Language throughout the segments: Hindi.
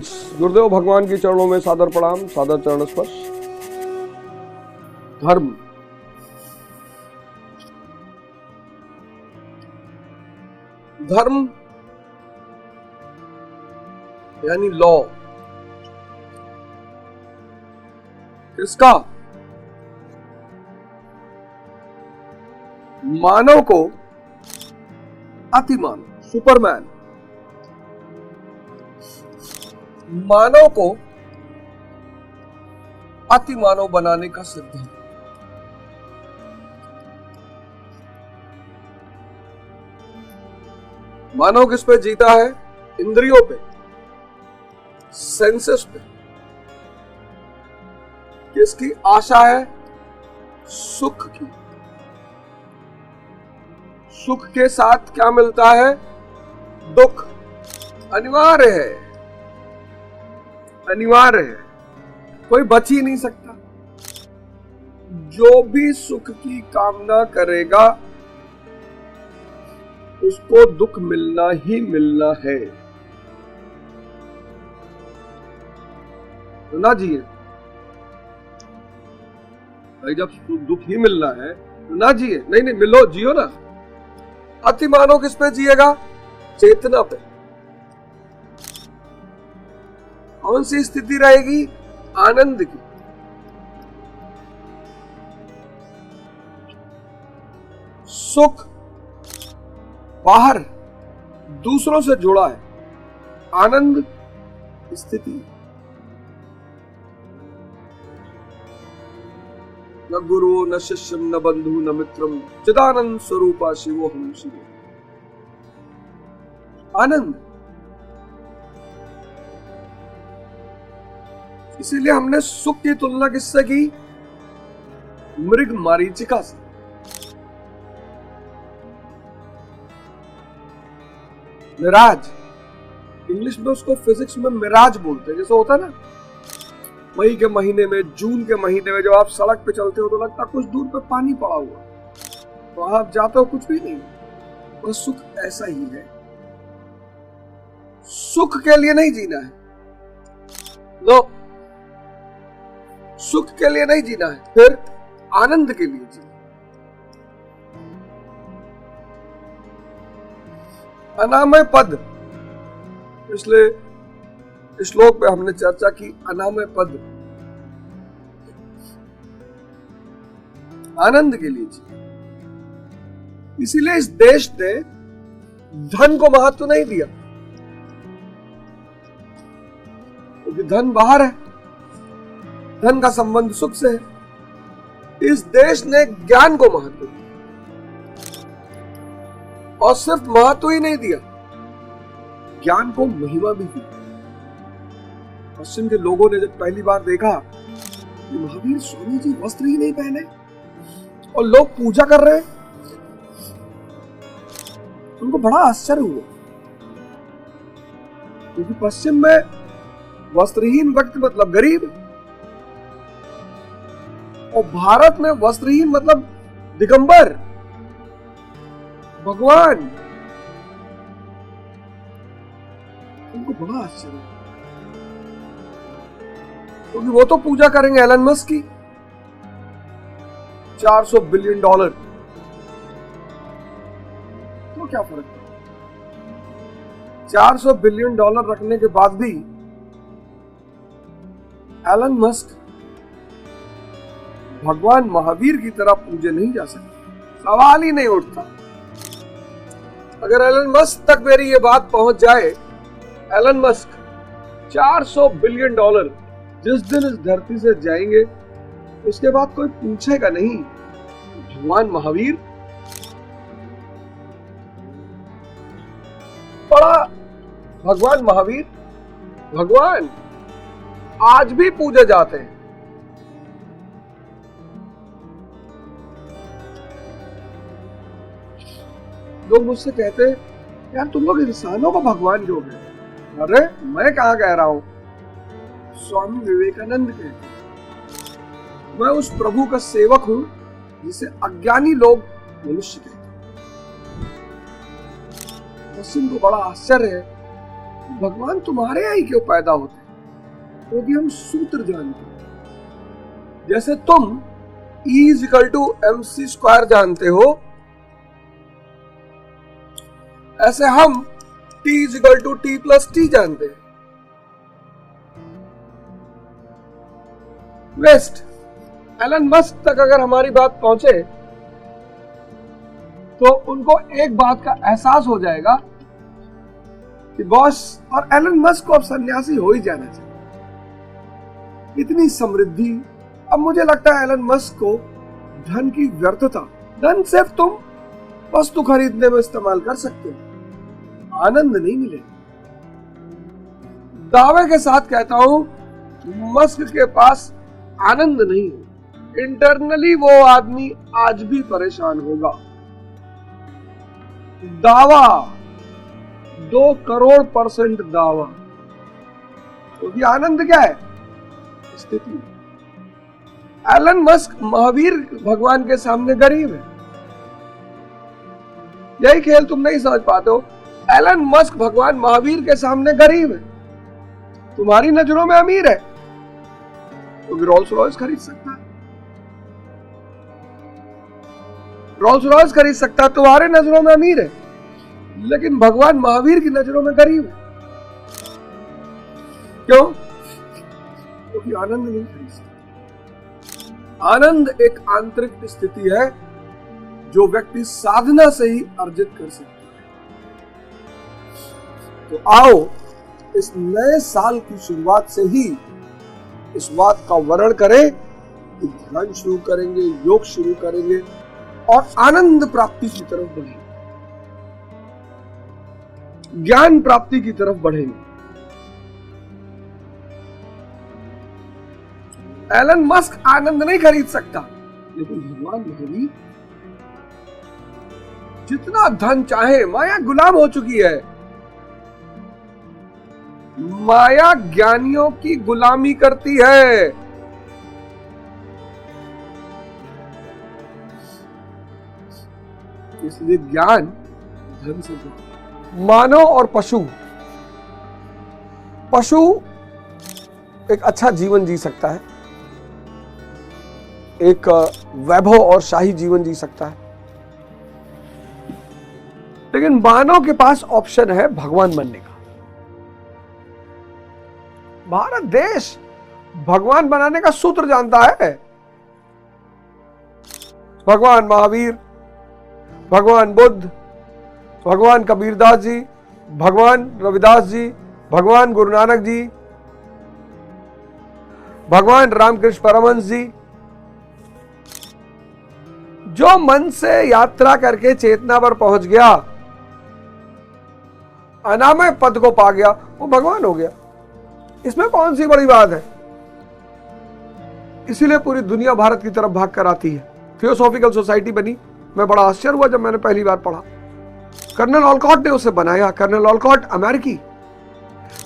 फ्रेंड्स, गुरुदेव भगवान के चरणों में सादर प्रणाम, सादर चरण स्पर्श। धर्म, धर्म यानी लॉ, किसका? मानव को अतिमानव, सुपरमैन, मानव को अतिमानव बनाने का सिद्धांत। मानव किस पे जीता है? इंद्रियों पे, सेंसेस पे। किसकी आशा है? सुख की। सुख के साथ क्या मिलता है? दुख। अनिवार्य है, अनिवार्य है, कोई बच ही नहीं सकता। जो भी सुख की कामना करेगा उसको दुख मिलना ही मिलना है। तो ना जिए भाई, जब दुख ही मिलना है तो ना जिए। नहीं नहीं, मिलो, जियो ना। अतिमानव किस पे जिएगा? चेतना पे। कौन सी स्थिति रहेगी? आनंद की। सुख बाहर दूसरों से जुड़ा है, आनंद स्थिति। न गुरु न शिष्यम न बंधु न मित्रम चिदानंद स्वरूपा शिवो हम शिव। आनंद। इसीलिए हमने सुख की तुलना किससे की? मृग मारीचिका से। मिराज, इंग्लिश में उसको फिजिक्स में मिराज बोलते हैं। जैसे होता है ना, मई के महीने में, जून के महीने में जब आप सड़क पे चलते हो तो लगता कुछ दूर पे पानी पड़ा हुआ, तो आप जाते हो कुछ भी नहीं। तो सुख ऐसा ही है। सुख के लिए नहीं जीना है, लो, सुख के लिए नहीं जीना है, फिर आनंद के लिए जीना। अनामय पद, पिछले श्लोक पे हमने चर्चा की। अनामय पद आनंद के लिए जीना। इसीलिए इस देश ने धन को महत्व नहीं दिया, क्योंकि धन बाहर है, धन का संबंध सुख से है। इस देश ने ज्ञान को महत्व दिया, और सिर्फ महत्व ही नहीं दिया, ज्ञान को महिमा भी दी। पश्चिम के लोगों ने जब पहली बार देखा कि महावीर स्वामी जी वस्त्र ही नहीं पहने और लोग पूजा कर रहे हैं, उनको बड़ा आश्चर्य हुआ। क्योंकि पश्चिम में वस्त्रहीन व्यक्ति मतलब गरीब, और भारत में वस्त्रहीन मतलब दिगंबर, भगवान। उनको बड़ा आश्चर्य, क्योंकि वो तो पूजा करेंगे एलन मस्क की, $400 बिलियन। तो क्या फर्क है? $400 बिलियन रखने के बाद भी एलन मस्क भगवान महावीर की तरह पूजे नहीं जा सकते। सवाल ही नहीं उठता। अगर एलन मस्क तक मेरी ये बात पहुंच जाए, एलन मस्क $400 बिलियन जिस दिन इस धरती से जाएंगे, उसके बाद कोई पूछेगा नहीं भगवान महावीर बड़ा, भगवान महावीर, भगवान आज भी पूजे जाते हैं। लोग मुझसे कहते हैं, यार तुम लोग इंसानों को भगवान क्यों कहते हैं? अरे मैं कहां कह रहा हूं, स्वामी विवेकानंद कहते हैं, मैं उस प्रभु का सेवक हूं जिसे अज्ञानी लोग मनुष्य कहते हैं। पश्चिम को बड़ा आश्चर्य है भगवान तुम्हारे यहाँ ही क्यों पैदा होते हैं? तो भी हम सूत्र जानते हैं। जैसे तुम E=mc² जानते हो, ऐसे हम T=T+T जानते हैं। वेस्ट एलन मस्क तक अगर हमारी बात पहुंचे तो उनको एक बात का एहसास हो जाएगा कि बॉस और एलन मस्क को अब सन्यासी हो ही जाना चाहिए। इतनी समृद्धि, अब मुझे लगता है एलन मस्क को धन की व्यर्थता, धन सिर्फ तुम वस्तु खरीदने में इस्तेमाल कर सकते हो, आनंद नहीं मिलेगा। दावे के साथ कहता हूं, मस्क के पास आनंद नहीं है। इंटरनली वो आदमी आज भी परेशान होगा। दावा 2 करोड़% दावा, तो भी आनंद क्या है? स्थिति। एलन मस्क महावीर भगवान के सामने गरीब है। यही खेल तुम नहीं समझ पाते हो। एलन मस्क भगवान महावीर के सामने गरीब है, तुम्हारी नजरों में अमीर है, तो रोल्स रॉयस खरीद सकता है। रोल्स रॉयस खरीद सकता है, तुम्हारे नजरों में अमीर है, लेकिन भगवान महावीर की नजरों में गरीब है। क्यों? क्योंकि आनंद नहीं खरीद सकता। आनंद एक आंतरिक स्थिति है जो व्यक्ति साधना से ही अर्जित कर सकता है। तो आओ इस नए साल की शुरुआत से ही इस बात का वर्णन करें कि ध्यान शुरू करेंगे, योग शुरू करेंगे और आनंद प्राप्ति की तरफ बढ़ेंगे, ज्ञान प्राप्ति की तरफ बढ़ेंगे। एलन मस्क आनंद नहीं खरीद सकता, लेकिन भगवान महावीर जितना धन चाहे, माया गुलाम हो चुकी है। माया ज्ञानियों की गुलामी करती है। इसलिए ज्ञान धन से जुड़ा। मानव और पशु, पशु एक अच्छा जीवन जी सकता है, एक वैभव और शाही जीवन जी सकता है, लेकिन मानव के पास ऑप्शन है भगवान बनने का। भारत देश भगवान बनाने का सूत्र जानता है। भगवान महावीर, भगवान बुद्ध, भगवान कबीरदास जी, भगवान रविदास जी, भगवान गुरु नानक जी, भगवान रामकृष्ण परमहंस जी, जो मन से यात्रा करके चेतना पर पहुंच गया, अनामय पद को पा गया, वो भगवान हो गया। इसमें कौन सी बड़ी बात है? इसीलिए पूरी दुनिया भारत की तरफ भाग कर आती है। थियोसॉफिकल सोसाइटी बनी, मैं बड़ा आश्चर्य हुआ जब मैंने पहली बार पढ़ा। कर्नल ऑलकॉट ने उसे बनाया, कर्नल ऑलकॉट अमेरिकी,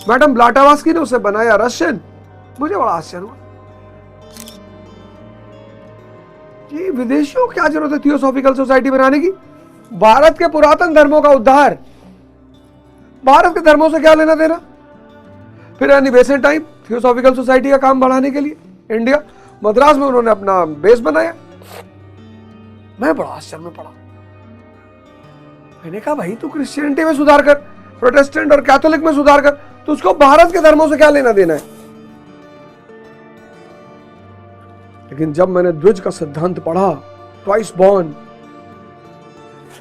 मैडम ब्लाटावास्की ने उसे बनाया रशियन। मुझे बड़ा आश्चर्य हुआ कि विदेशियों को क्या जरूरत है थियोसॉफिकल सोसाइटी बनाने की? भारत के पुरातन धर्मों का उद्धार, भारत के धर्मों से क्या लेना देना? फिर Annie Besant time theosophical society का काम बढ़ाने के लिए इंडिया, मद्रास में उन्होंने अपना बेस बनाया। मैं बड़ा आश्चर्य में पड़ा। मैंने कहा भाई तू क्रिश्चियनिटी में सुधार कर, प्रोटेस्टेंट और कैथोलिक में सुधार कर, तो उसको भारत के धर्मों से क्या लेना देना है? लेकिन जब मैंने द्विज का सिद्धांत पढ़ा, ट्वाइस बॉर्न,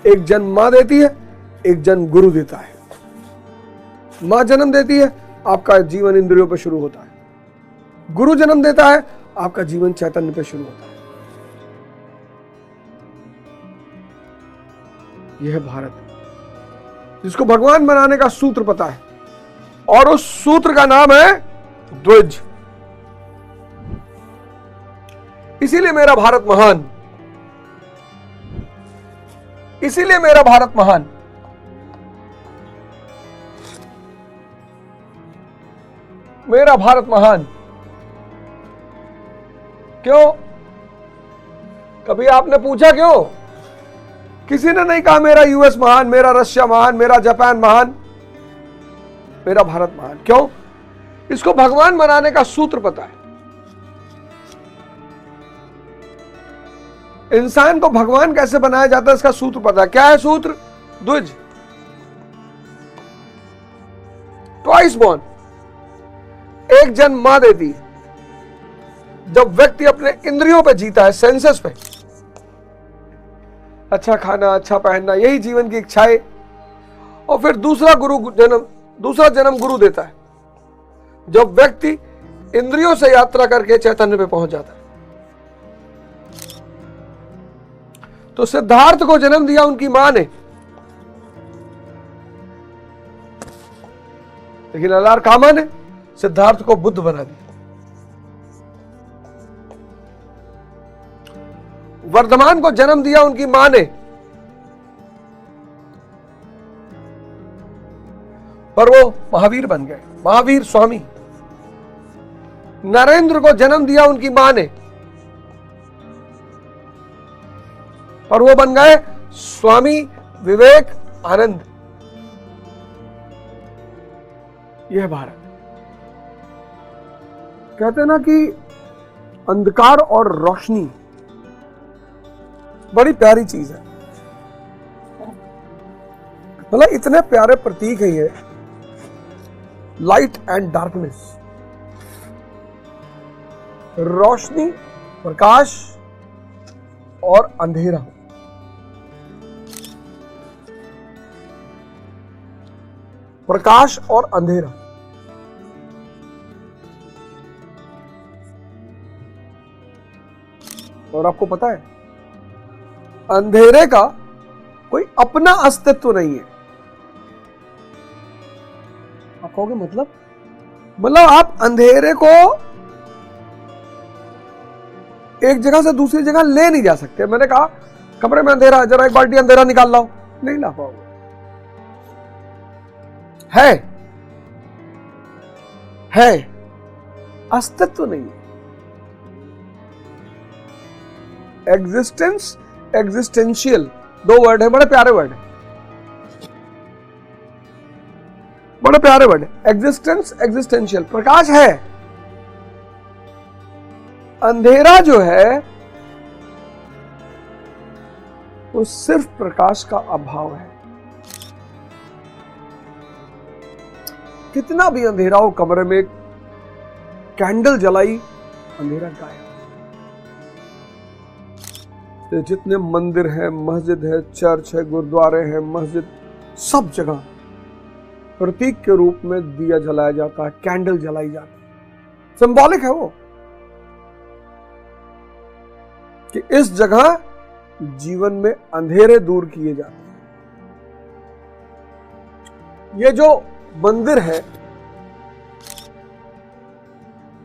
एक जन्म मां देती है, एक जन्म गुरु देता है। मां जन्म देती है, आपका जीवन इंद्रियों पर शुरू होता है। गुरु जन्म देता है, आपका जीवन चैतन्य पे शुरू होता है। यह है भारत, जिसको भगवान बनाने का सूत्र पता है, और उस सूत्र का नाम है द्विज। इसीलिए मेरा भारत महान, इसीलिए मेरा भारत महान। मेरा भारत महान क्यों? कभी आपने पूछा क्यों? किसी ने नहीं कहा मेरा यूएस महान, मेरा रशिया महान, मेरा जापान महान, मेरा भारत महान। क्यों? इसको भगवान बनाने का सूत्र पता है। इंसान को भगवान कैसे बनाया जाता है इसका सूत्र पता है। क्या है सूत्र? द्विज, ट्वाइस बॉर्न, एक जन्म मां देती है। जब व्यक्ति अपने इंद्रियों पे जीता है, सेंसेस पे, अच्छा खाना, अच्छा पहनना, यही जीवन की इच्छाएं, और फिर दूसरा जन्म गुरु देता है। जब व्यक्ति इंद्रियों से यात्रा करके चैतन्य पे पहुंच जाता है। तो सिद्धार्थ को जन्म दिया उनकी मां ने, लेकिन अलार कामा ने सिद्धार्थ को बुद्ध बना दिया। वर्धमान को जन्म दिया उनकी मां ने, पर वो महावीर बन गए, महावीर स्वामी। नरेंद्र को जन्म दिया उनकी मां ने, पर वो बन गए स्वामी विवेक आनंद। यह भारत। कहते हैं ना कि अंधकार और रोशनी बड़ी प्यारी चीज है। मतलब इतने प्यारे प्रतीक है ये, लाइट एंड डार्कनेस, रोशनी, प्रकाश और अंधेरा। प्रकाश और अंधेरा। और आपको पता है, अंधेरे का कोई अपना अस्तित्व नहीं है। आप कहोगे मतलब आप अंधेरे को एक जगह से दूसरी जगह ले नहीं जा सकते। मैंने कहा कमरे में अंधेरा, जरा एक बाल्टी अंधेरा निकाल लाओ, नहीं ला पाओगे। है अस्तित्व नहीं है। एग्जिस्टेंस, एग्जिस्टेंशियल, दो वर्ड है, बड़े प्यारे वर्ड है, बड़े प्यारे वर्ड है। Existence, existential. प्रकाश है, अंधेरा जो है वो सिर्फ प्रकाश का अभाव है। कितना भी अंधेरा हो, कमरे में कैंडल जलाई, अंधेरा गायब। तो जितने मंदिर हैं, मस्जिद है, चर्च है, गुरुद्वारे हैं, मस्जिद, सब जगह प्रतीक के रूप में दिया जलाया जाता है, कैंडल जलाई जाती है। सिंबॉलिक है वो कि इस जगह जीवन में अंधेरे दूर किए जाते हैं। ये जो मंदिर है,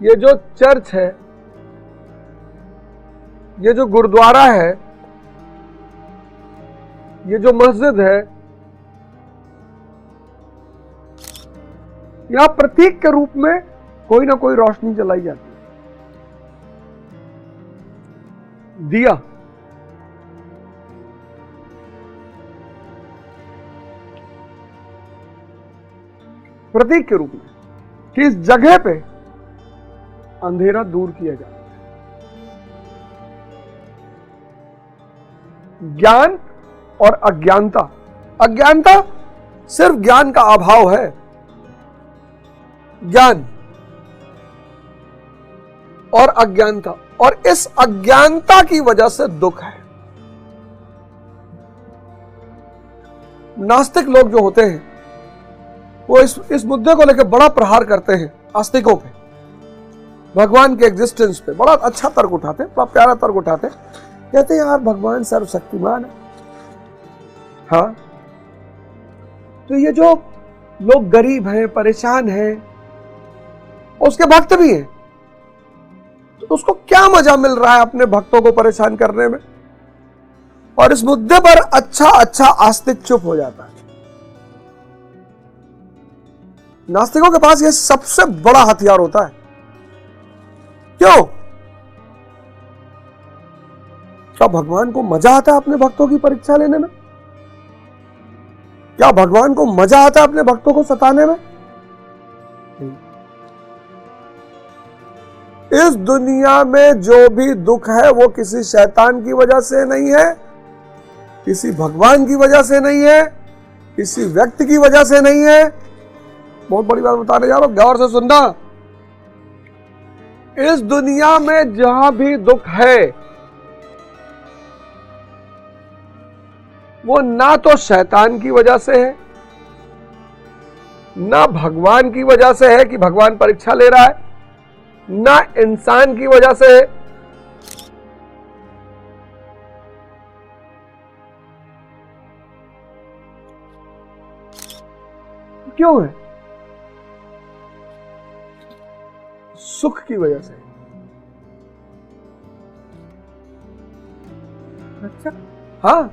ये जो चर्च है, ये जो गुरुद्वारा है, ये जो मस्जिद है, यहां प्रतीक के रूप में कोई ना कोई रोशनी जलाई जाती है। दिया, प्रतीक के रूप में कि इस जगह पे अंधेरा दूर किया जाए। ज्ञान और अज्ञानता, अज्ञानता सिर्फ ज्ञान का अभाव है। ज्ञान और अज्ञानता, और इस अज्ञानता की वजह से दुख है। नास्तिक लोग जो होते हैं वो इस मुद्दे को लेकर बड़ा प्रहार करते हैं आस्तिकों पे, भगवान के एग्जिस्टेंस पे बड़ा अच्छा तर्क उठाते, बड़ा प्यारा तर्क उठाते। कहते हैं यार भगवान सर्वशक्तिमान है। हाँ, तो ये जो लोग गरीब हैं, परेशान हैं, उसके भक्त भी हैं, तो उसको क्या मजा मिल रहा है अपने भक्तों को परेशान करने में? और इस मुद्दे पर अच्छा आस्तिक चुप हो जाता है। नास्तिकों के पास यह सबसे बड़ा हथियार होता है। क्यों? क्या भगवान को मजा आता है अपने भक्तों की परीक्षा लेने में? क्या भगवान को मजा आता है अपने भक्तों को सताने में? इस दुनिया में जो भी दुख है वो किसी शैतान की वजह से नहीं है, किसी भगवान की वजह से नहीं है, किसी व्यक्ति की वजह से नहीं है। बहुत बड़ी बात बताने जा रहा हूं, गौर से सुनना। इस दुनिया में जहां भी दुख है वो ना तो शैतान की वजह से है, ना भगवान की वजह से है कि भगवान परीक्षा ले रहा है, ना इंसान की वजह से है। क्यों है? सुख की वजह से। अच्छा, हाँ,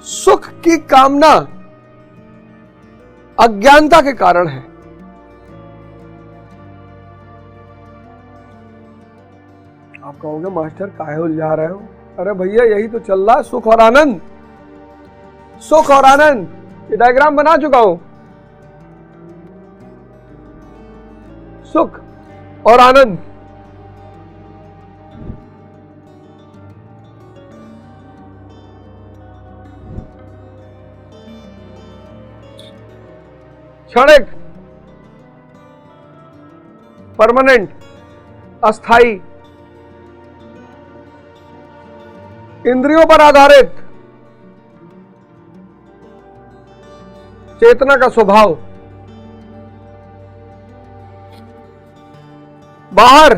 सुख की कामना अज्ञानता के कारण है। आप कहोगे मास्टर काहे उलझा रहे हो? अरे भैया यही तो चल रहा है, सुख और आनंद। सुख और आनंद, ये डायग्राम बना चुका हूं। सुख और आनंद, क्षणिक, परमानेंट, अस्थाई, इंद्रियों पर आधारित, चेतना का स्वभाव, बाहर,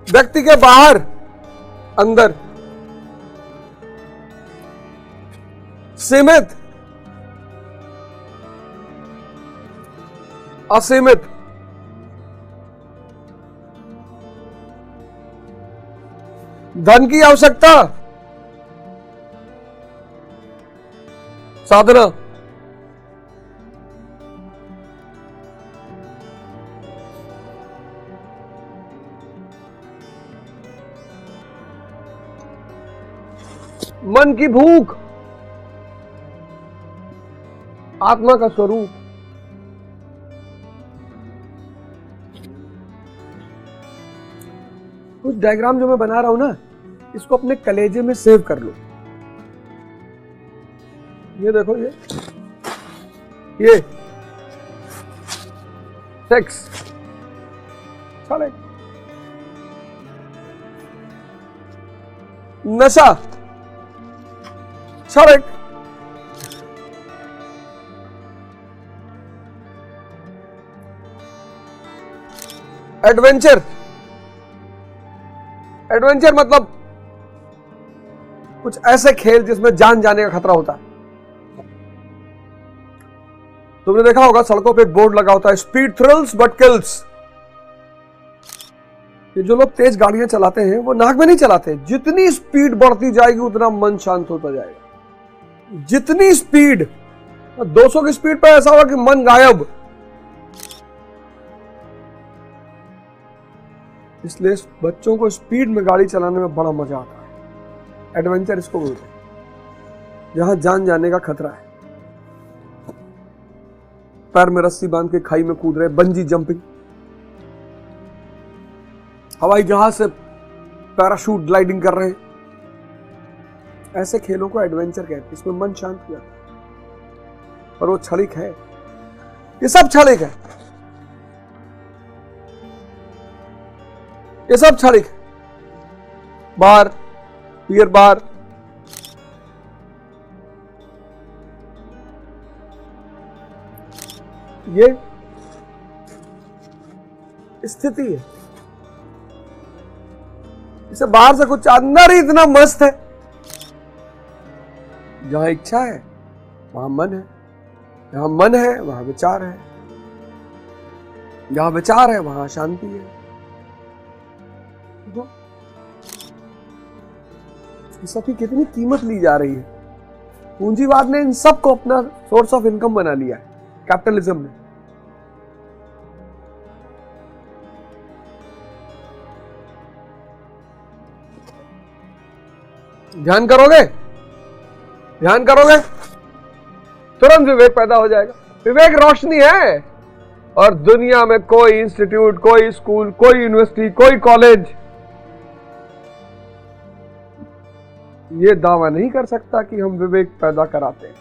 व्यक्ति के बाहर, अंदर, सीमित, असीमित, धन की आवश्यकता, साधना, मन की भूख, आत्मा का स्वरूप। कुछ डायग्राम जो मैं बना रहा हूं ना, इसको अपने कलेजे में सेव कर लो। ये देखो, ये सेक्स, चले, नशा, क्षणिक, एडवेंचर। एडवेंचर मतलब कुछ ऐसे खेल जिसमें जान जाने का खतरा होता है। तुमने देखा होगा सड़कों पे एक बोर्ड लगा होता है, स्पीड थ्रिल्स बट किल्स। ये जो लोग तेज गाड़ियां चलाते हैं वो नाक में नहीं चलाते। जितनी स्पीड बढ़ती जाएगी उतना मन शांत होता जाएगा। जितनी स्पीड, 200 की स्पीड पे ऐसा होगा कि मन गायब। इसलिए बच्चों को स्पीड में गाड़ी चलाने में बड़ा मजा आता है। एडवेंचर इसको बोलते हैं, जहां जान जाने का खतरा है। पैर में रस्सी बांध के खाई में कूद रहे, बंजी जंपिंग, हवाई जहाज से पैराशूट ग्लाइडिंग कर रहे हैं। ऐसे खेलों को एडवेंचर कहते हैं। इसमें मन शांत हो जाता है, पर वो क्षणिक है। ये सब क्षणिक है, ये सब क्षणिक है। बार, बियर बार, ये स्थिति है। इसे बाहर से कुछ, अंदर ही इतना मस्त है। जहां इच्छा है वहां मन है, जहां मन है वहां विचार है, जहां विचार है वहां शांति है। इस सब की कितनी कीमत ली जा रही है। पूंजीवाद ने इन सब को अपना सोर्स ऑफ इनकम बना लिया है, कैपिटलिज्म ने। ध्यान करोगे? ध्यान करोगे? तुरंत विवेक पैदा हो जाएगा। विवेक रोशनी है, और दुनिया में कोई इंस्टीट्यूट, कोई स्कूल, कोई यूनिवर्सिटी, कोई कॉलेज ये दावा नहीं कर सकता कि हम विवेक पैदा कराते हैं।